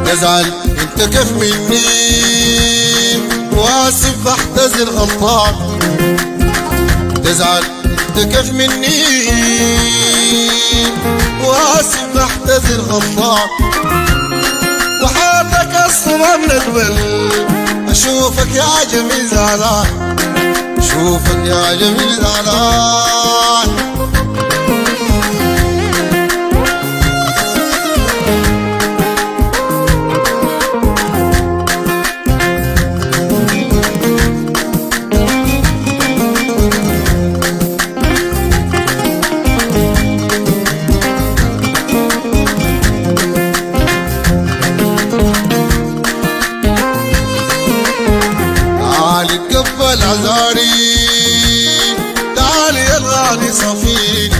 تزعل انت كيف مني، واسف بحتذر غلطان. تزعل انت كيف مني، واسف بحتذر غلطان. وحياتك اصلا من قبل اشوفك يا جميل زعلان، اشوفك يا جميل زعلان. تقبل عذاري، تعالي يا الغالي صفيك،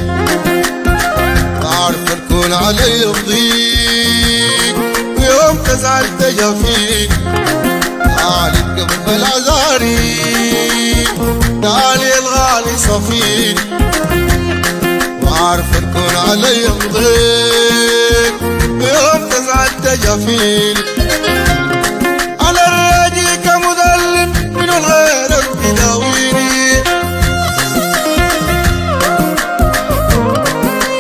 بعرف الكون علي يضيق، ويوم تزعل تجافيك. تعالي تقبل عذاري، تعالي يا الغالي صفيك، بعرف الكون علي يضيق، ويوم تزعل تجافيك. غيرك بداويني،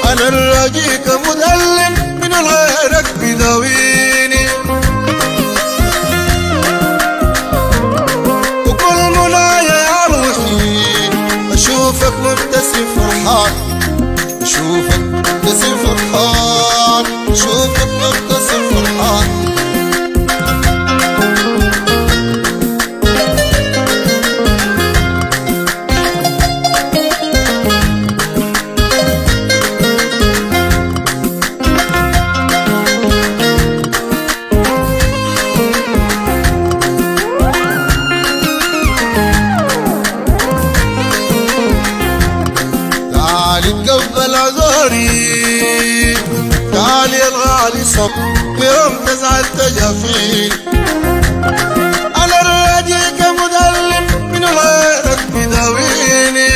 أنا الراجيك مذلم من غيرك بداويني. وكل منايا يا روحي أشوفك مبتسم فرحان، أشوفك مبتسم فرحان، أشوفك مبتسم فرحان. تقبل عذاري، تعالي يا الغالي صب، يوم تزعل تجافيك. أنا الراجيك مذلم من غيرك بداويني،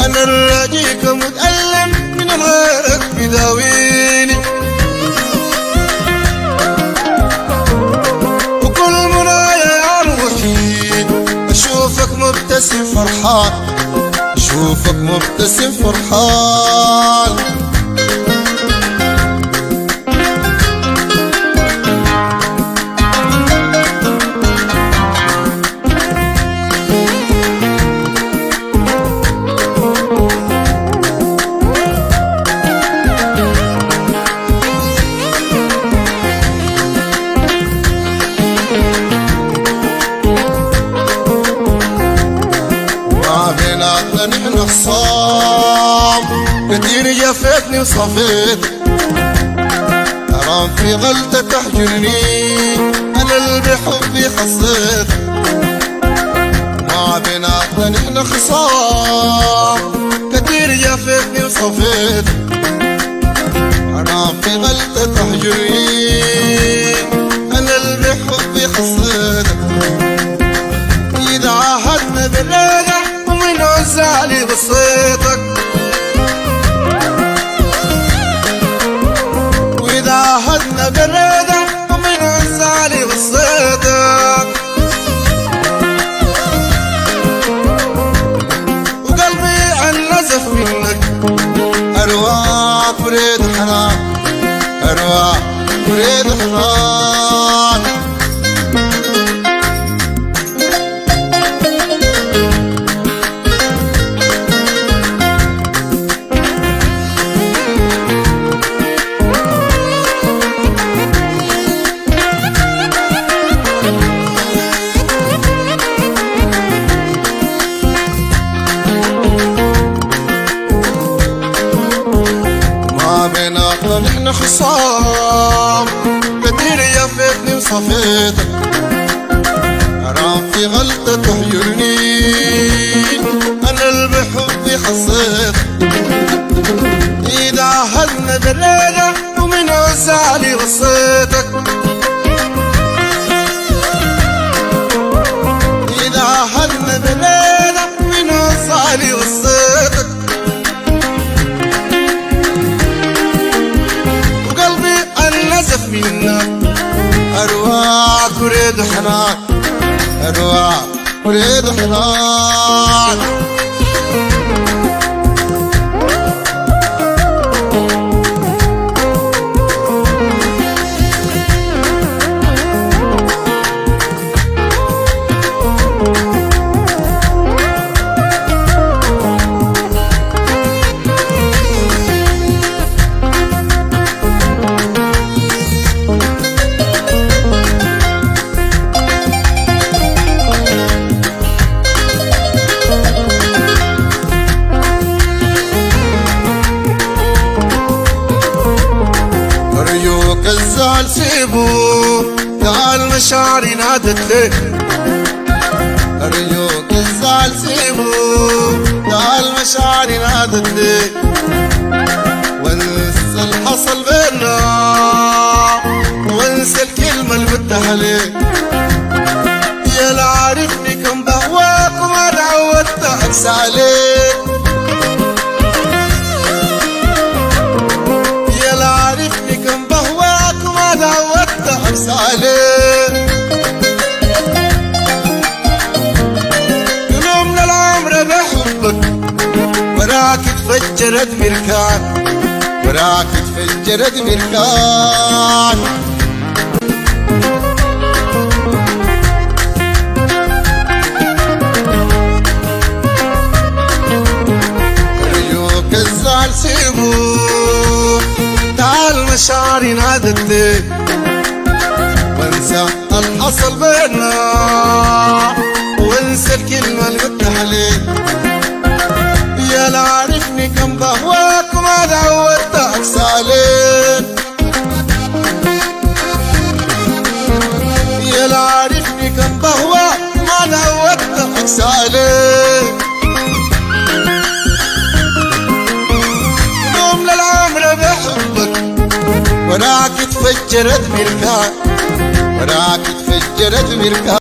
أنا الراجيك مذلم من غيرك بداويني. وكل منايا يا روحي أشوفك مبتسم فرحان، أشوفك مبتسم فرحان. نحن خصام كتير جفيتني وصفيت، حرام في غلطة تحجرني، أنا اللي بحبي خصيت. ما بيناتنا نحن خصام كتير جفيتني وصفيت، حرام في غلطة تحجرني، أنا اللي بحبي خصيت. إذا عاهدنا بالرجع ومن عزالي بصيتك، وإذا عهدنا بالرجع ومن عزالي بصيتك. وقلبي عن نزف منك أرواح بريد حنان، أرواح بريد حنان. بيناتنا نحن خصام كتير جفيتني وصفيتك، حرام في غلطة تحجرني، أنا اللي بحبي حصيتك. إذا عهدنا بالرجع ومن عزالي وصيتك، إذا عهدنا بالرجع ومن عزالي وصيتك. وليد حنان أرواح وليد حنان الزعل سيبو تعال مشاعري نادت ليه أرجوك الزعل سيبو تعال مشاعري نادت ليه وانسى الحصل بينا وانسى الكلمة اللي بدها عليك يا لا عارفني كم بهواك وما تعودت أنسى عليك يا لا عارفني كم بهواك وما تعودت أنسى عليك يوم من العمر بحبك وراك تفجرت بركان وراك تفجرت بركان أرجوك الزعل سيبو تعال مشاعري نادت ليك وانسى الحصل بينا وانسى الكلمة اللي قلتها عليك يا لا عارفني كم بهواك وما تعودت أقسى عليك يا لا عارفني كم بهواك وما تعودت أقسى عليك يوم للعمر بحبك وراك تفجرت بركان وراك تفجرت بركان